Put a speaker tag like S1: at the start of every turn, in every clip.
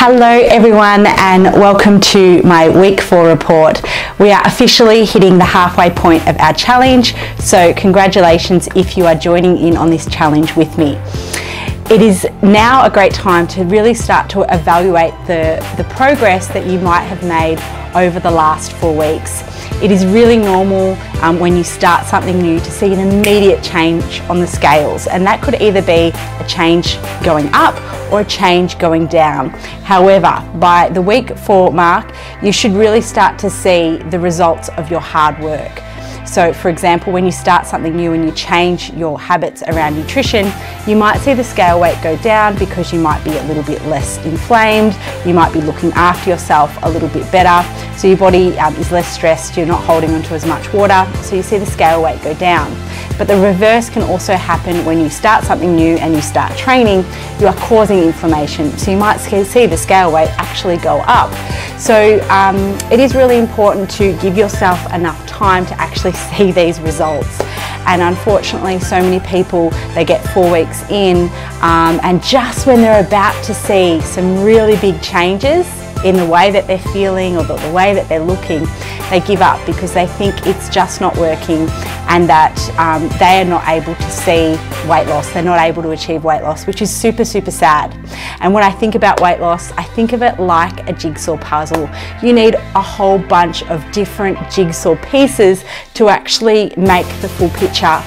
S1: Hello everyone and welcome to my week 4 report. We are officially hitting the halfway point of our challenge, so congratulations if you are joining in on this challenge with me. It is now a great time to really start to evaluate the progress that you might have made over the last 4 weeks. It is really normal when you start something new to see an immediate change on the scales, and that could either be a change going up or a change going down. However, by the week 4 mark, you should really start to see the results of your hard work. So for example, when you start something new and you change your habits around nutrition, you might see the scale weight go down because you might be a little bit less inflamed, you might be looking after yourself a little bit better, so your body is less stressed, you're not holding onto as much water, so you see the scale weight go down. But the reverse can also happen when you start something new and you start training, you are causing inflammation, so you might see the scale weight actually go up. So it is really important to give yourself enough time to actually see these results. And unfortunately, so many people, they get 4 weeks in and just when they're about to see some really big changes in the way that they're feeling or the way that they're looking, they give up because they think it's just not working and that they are not able to see weight loss, they're not able to achieve weight loss, which is super, super sad. And when I think about weight loss, I think of it like a jigsaw puzzle. You need a whole bunch of different jigsaw pieces to actually make the full picture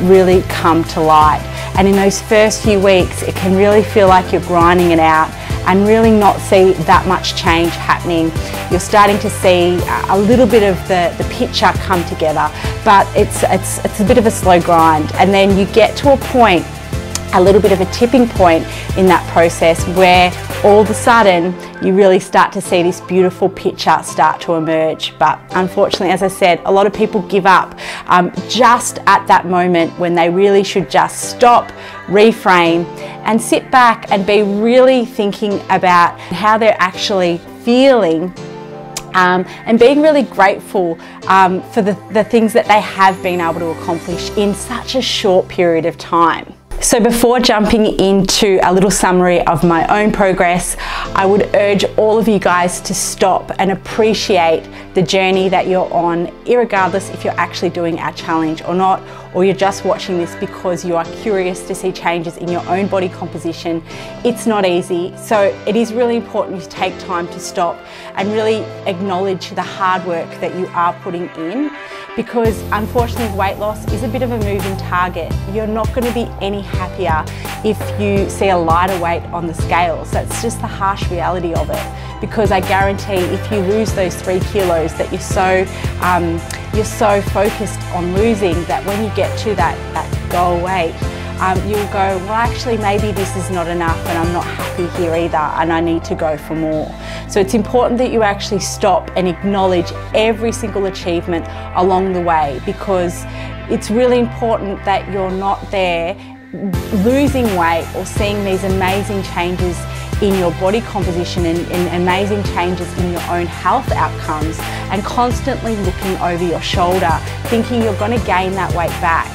S1: really come to light. And in those first few weeks, it can really feel like you're grinding it out and really not see that much change happening. You're starting to see a little bit of the picture come together, but it's a bit of a slow grind. And then you get to a point, a little bit of a tipping point in that process where all of a sudden you really start to see this beautiful picture start to emerge. But unfortunately, as I said, a lot of people give up just at that moment when they really should just stop, reframe and sit back and be really thinking about how they're actually feeling and being really grateful for the things that they have been able to accomplish in such a short period of time. So before jumping into a little summary of my own progress, I would urge all of you guys to stop and appreciate the journey that you're on, irregardless if you're actually doing our challenge or not, or you're just watching this because you are curious to see changes in your own body composition. It's not easy, so it is really important you take time to stop and really acknowledge the hard work that you are putting in, because unfortunately weight loss is a bit of a moving target. You're not going to be any happier if you see a lighter weight on the scales. That's just the harsh reality of it, because I guarantee if you lose those 3 kilos that you're so focused on losing that when you get to that goal weight, you'll go, well actually maybe this is not enough and I'm not happy here either and I need to go for more. So it's important that you actually stop and acknowledge every single achievement along the way, because it's really important that you're not there losing weight or seeing these amazing changes in your body composition and amazing changes in your own health outcomes and constantly looking over your shoulder thinking you're going to gain that weight back.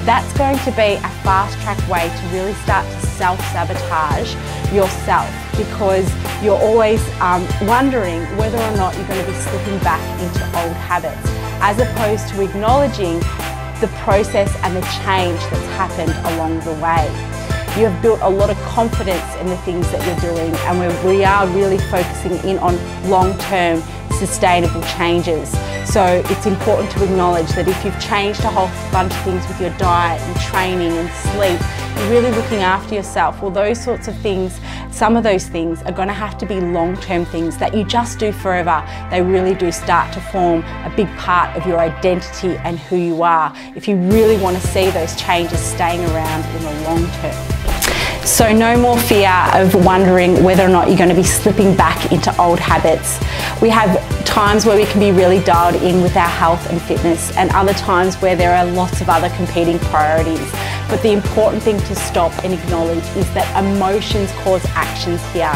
S1: That's going to be a fast-track way to really start to self-sabotage yourself, because you're always wondering whether or not you're going to be slipping back into old habits, as opposed to acknowledging the process and the change that's happened along the way. You have built a lot of confidence in the things that you're doing, and we are really focusing in on long-term sustainable changes. So it's important to acknowledge that if you've changed a whole bunch of things with your diet and training and sleep, you're really looking after yourself. Well, those sorts of things, some of those things are going to have to be long-term things that you just do forever. They really do start to form a big part of your identity and who you are, if you really want to see those changes staying around in the long term. So no more fear of wondering whether or not you're going to be slipping back into old habits. We have times where we can be really dialed in with our health and fitness, and other times where there are lots of other competing priorities. But the important thing to stop and acknowledge is that emotions cause actions here.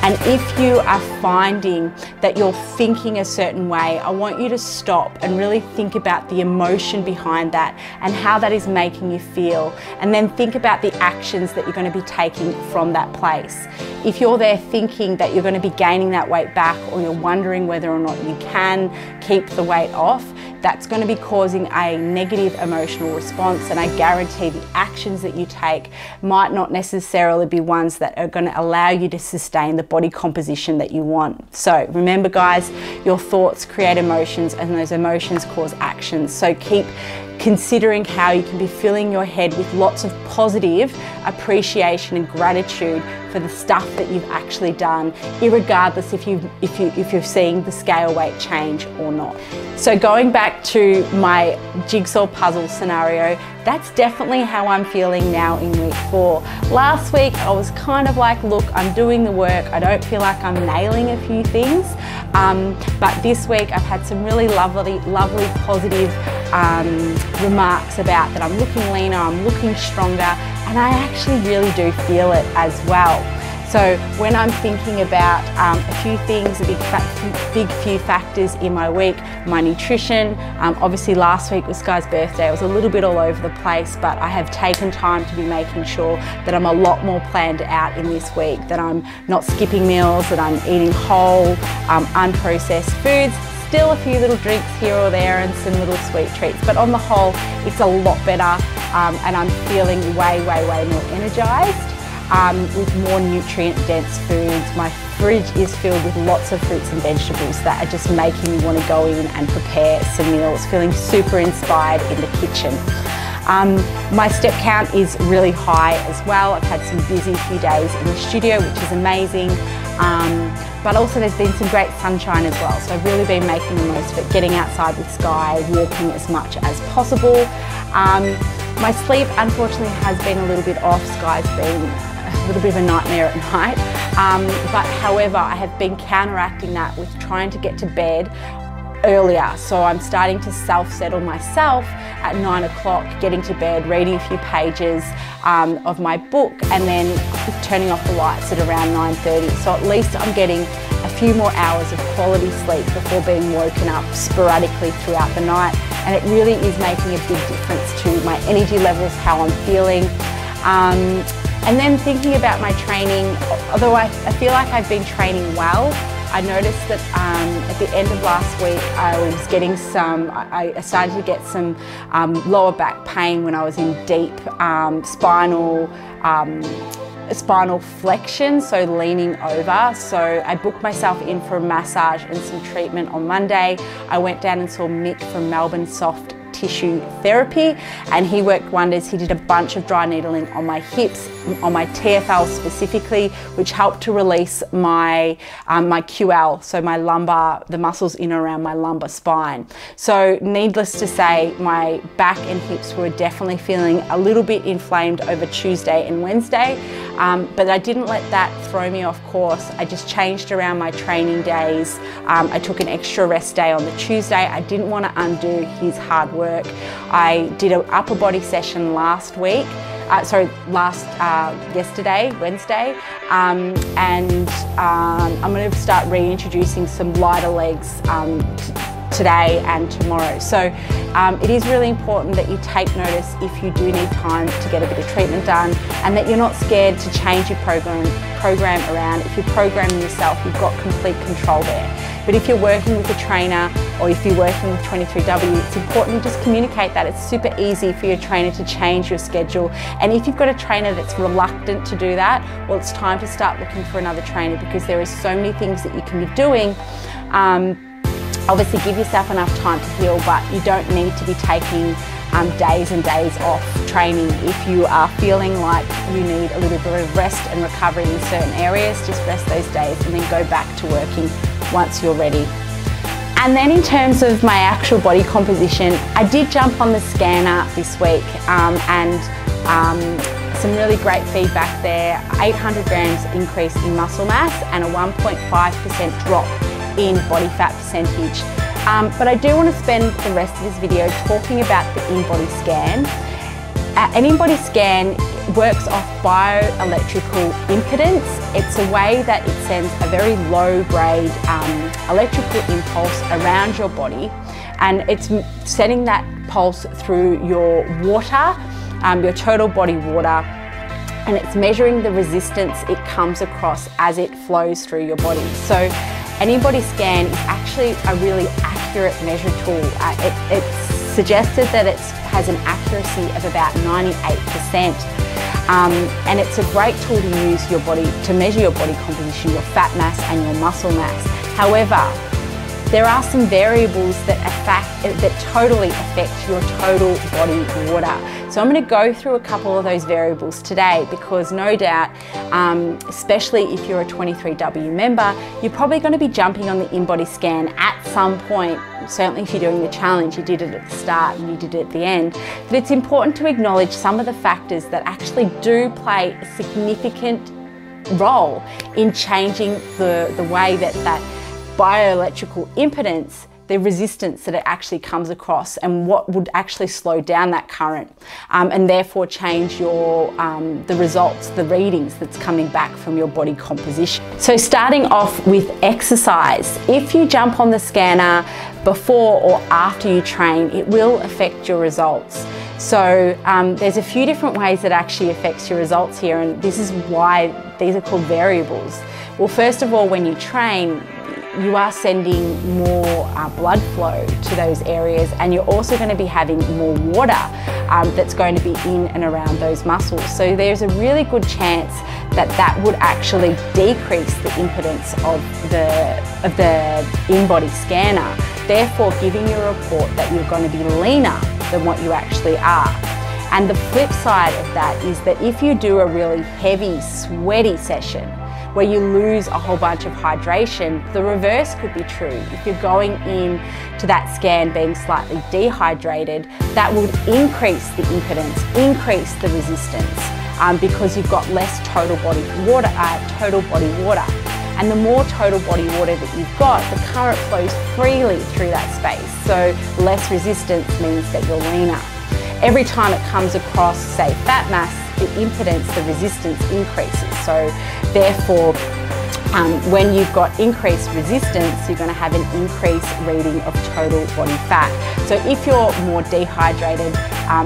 S1: And if you are finding that you're thinking a certain way, I want you to stop and really think about the emotion behind that and how that is making you feel. And then think about the actions that you're going to be taking from that place. If you're there thinking that you're going to be gaining that weight back, or you're wondering whether or not you can keep the weight off, that's going to be causing a negative emotional response, and I guarantee the actions that you take might not necessarily be ones that are going to allow you to sustain the body composition that you want. So remember guys, your thoughts create emotions, and those emotions cause actions. So keep considering how you can be filling your head with lots of positive appreciation and gratitude for the stuff that you've actually done, irregardless if you're seeing the scale weight change or not. So going back to my jigsaw puzzle scenario, that's definitely how I'm feeling now in week 4. Last week I was kind of like, look, I'm doing the work, I don't feel like I'm nailing a few things, but this week I've had some really lovely positive remarks about that I'm looking leaner, I'm looking stronger, and I actually really do feel it as well. So when I'm thinking about a few things, a big few factors in my week, my nutrition, obviously last week was Sky's birthday. I was a little bit all over the place, but I have taken time to be making sure that I'm a lot more planned out in this week, that I'm not skipping meals, that I'm eating whole, unprocessed foods. Still a few little drinks here or there and some little sweet treats, but on the whole, it's a lot better, and I'm feeling way more energized. With more nutrient-dense foods. My fridge is filled with lots of fruits and vegetables that are just making me want to go in and prepare some meals, feeling super inspired in the kitchen. My step count is really high as well. I've had some busy few days in the studio, which is amazing. But also there's been some great sunshine as well. So I've really been making the most of it, getting outside with Sky, walking as much as possible. My sleep unfortunately has been a little bit off. Sky's been a little bit of a nightmare at night, but however I have been counteracting that with trying to get to bed earlier. So I'm starting to self-settle myself at 9 o'clock, getting to bed, reading a few pages of my book, and then turning off the lights at around 9:30. So at least I'm getting a few more hours of quality sleep before being woken up sporadically throughout the night, and it really is making a big difference to my energy levels, how I'm feeling. And then thinking about my training, although I feel like I've been training well, I noticed that at the end of last week I was getting I started to get some lower back pain when I was in deep spinal flexion, so leaning over. So I booked myself in for a massage and some treatment on Monday. I went down and saw Mick from Melbourne Soft Tissue Therapy, and he worked wonders. He did a bunch of dry needling on my hips, on my TFL specifically, which helped to release my my QL, so my lumbar, the muscles in and around my lumbar spine. So needless to say, my back and hips were definitely feeling a little bit inflamed over Tuesday and Wednesday, but I didn't let that throw me off course. I just changed around my training days. I took an extra rest day on the Tuesday. I didn't want to undo his hard work. I did an upper body session last week, yesterday, Wednesday, and I'm going to start reintroducing some lighter legs today and tomorrow. So it is really important that you take notice if you do need time to get a bit of treatment done, and that you're not scared to change your program around. If you're programming yourself, you've got complete control there. But if you're working with a trainer, or if you're working with 23W, it's important to just communicate that. It's super easy for your trainer to change your schedule. And if you've got a trainer that's reluctant to do that, well, it's time to start looking for another trainer, because there is so many things that you can be doing. Obviously give yourself enough time to heal, but you don't need to be taking days and days off training. If you are feeling like you need a little bit of rest and recovery in certain areas, just rest those days and then go back to working once you're ready. And then in terms of my actual body composition, I did jump on the scanner this week, and some really great feedback there. 800 grams increase in muscle mass and a 1.5% drop in body fat percentage. But I do want to spend the rest of this video talking about the InBody scan. An InBody scan works off bioelectrical impedance. It's a way that it sends a very low grade electrical impulse around your body, and it's sending that pulse through your water, your total body water, and it's measuring the resistance it comes across as it flows through your body. So an InBody scan is actually a really accurate measure tool. It's suggested that it has an accuracy of about 98%. And it's a great tool to use your body to measure your body composition, your fat mass and your muscle mass. However, there are some variables that totally affect your total body water. So I'm going to go through a couple of those variables today, because no doubt, especially if you're a 23W member, you're probably going to be jumping on the InBody scan at some point. Certainly if you're doing the challenge, you did it at the start and you did it at the end. But it's important to acknowledge some of the factors that actually do play a significant role in changing the way that bioelectrical impedance, the resistance that it actually comes across, and what would actually slow down that current, and therefore change your the results, the readings that's coming back from your body composition. So starting off with exercise, if you jump on the scanner before or after you train, it will affect your results. So there's a few different ways that actually affects your results here, and this is why these are called variables. Well, first of all, when you train, you are sending more blood flow to those areas, and you're also going to be having more water that's going to be in and around those muscles. So there's a really good chance that would actually decrease the impedance of the InBody scanner, therefore giving you a report that you're going to be leaner than what you actually are. And the flip side of that is that if you do a really heavy, sweaty session, where you lose a whole bunch of hydration, the reverse could be true. If you're going in to that scan being slightly dehydrated, that would increase the impedance, increase the resistance, because you've got less total body water. And the more total body water that you've got, the current flows freely through that space. So less resistance means that you're leaner. Every time it comes across, say, fat mass, the impedance, the resistance increases. So therefore, when you've got increased resistance, you're going to have an increased reading of total body fat. So if you're more dehydrated,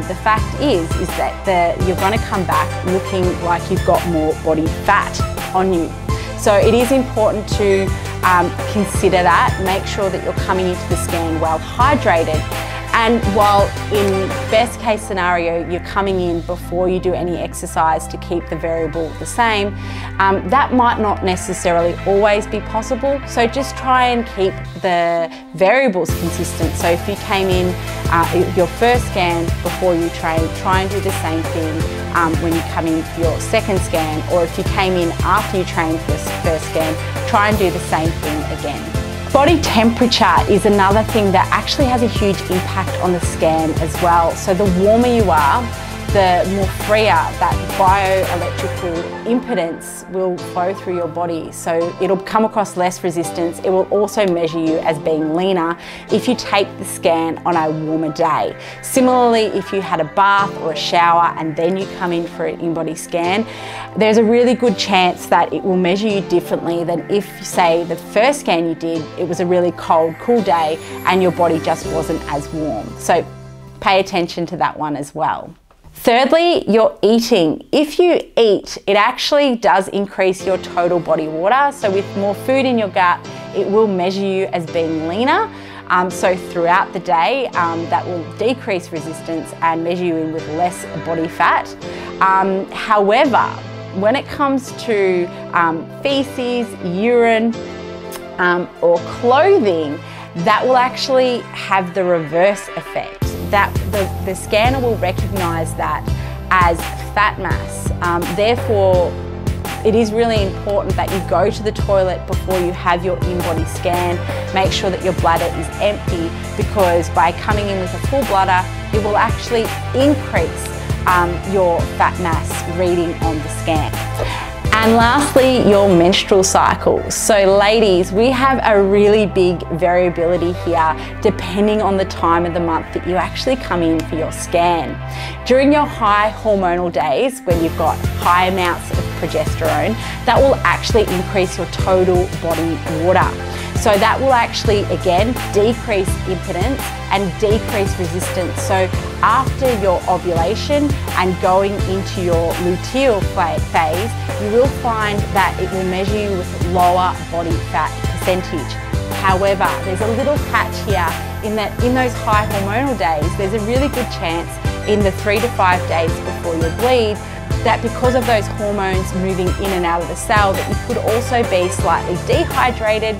S1: the fact is that you're going to come back looking like you've got more body fat on you. So it is important to consider that. Make sure that you're coming into the scan well hydrated. And while in best case scenario, you're coming in before you do any exercise to keep the variable the same, that might not necessarily always be possible. So just try and keep the variables consistent. So if you came in your first scan before you train, try and do the same thing when you come in for your second scan, or if you came in after you trained for your first scan, try and do the same thing again. Body temperature is another thing that actually has a huge impact on the scan as well. So the warmer you are, the more freer that bioelectrical impedance will flow through your body. So it'll come across less resistance. It will also measure you as being leaner if you take the scan on a warmer day. Similarly, if you had a bath or a shower and then you come in for an InBody scan, there's a really good chance that it will measure you differently than if, say, the first scan you did, it was a really cold, cool day and your body just wasn't as warm. So pay attention to that one as well. Thirdly, your eating. If you eat, it actually does increase your total body water. So with more food in your gut, it will measure you as being leaner. So throughout the day, that will decrease resistance and measure you in with less body fat. However, when it comes to feces, urine, or clothing, that will actually have the reverse effect. That the scanner will recognize that as fat mass. Therefore, it is really important that you go to the toilet before you have your InBody scan. Make sure that your bladder is empty, because by coming in with a full bladder, it will actually increase your fat mass reading on the scan. And lastly, your menstrual cycle. So ladies, we have a really big variability here depending on the time of the month that you actually come in for your scan. During your high hormonal days, when you've got high amounts of progesterone, that will actually increase your total body water. So that will actually, again, decrease impotence and decrease resistance. So after your ovulation and going into your luteal phase, you will find that it will measure you with lower body fat percentage. However, there's a little catch here in that in those high hormonal days, there's a really good chance in the 3 to 5 days before you bleed that because of those hormones moving in and out of the cell, that you could also be slightly dehydrated.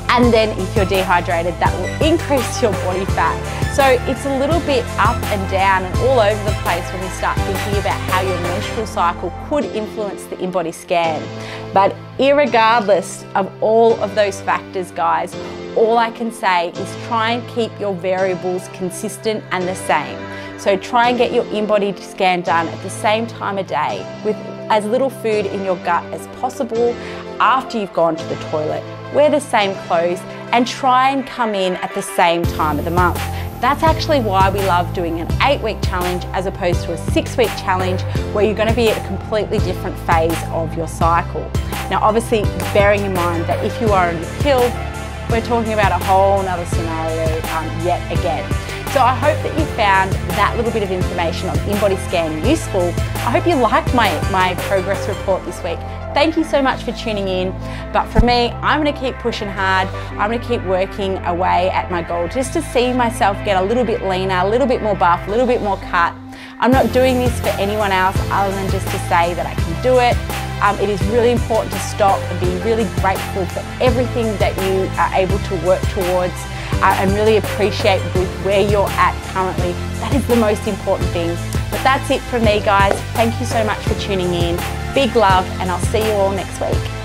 S1: And then if you're dehydrated, that will increase your body fat. So it's a little bit up and down and all over the place when we start thinking about how your menstrual cycle could influence the InBody scan. But irregardless of all of those factors, guys, all I can say is try and keep your variables consistent and the same. So try and get your InBody scan done at the same time of day with as little food in your gut as possible after you've gone to the toilet. Wear the same clothes and try and come in at the same time of the month. That's actually why we love doing an 8-week challenge as opposed to a 6-week challenge where you're going to be at a completely different phase of your cycle. Now obviously bearing in mind that if you are on the pill, we're talking about a whole nother scenario yet again. So I hope that you found that little bit of information on InBody scan useful. I hope you liked my progress report this week. Thank you so much for tuning in. But for me, I'm gonna keep pushing hard. I'm gonna keep working away at my goal just to see myself get a little bit leaner, a little bit more buff, a little bit more cut. I'm not doing this for anyone else other than just to say that I can do it. It is really important to stop and be really grateful for everything that you are able to work towards and really appreciate with where you're at currently. That is the most important thing. But that's it from me, guys. Thank you so much for tuning in. Big love, and I'll see you all next week.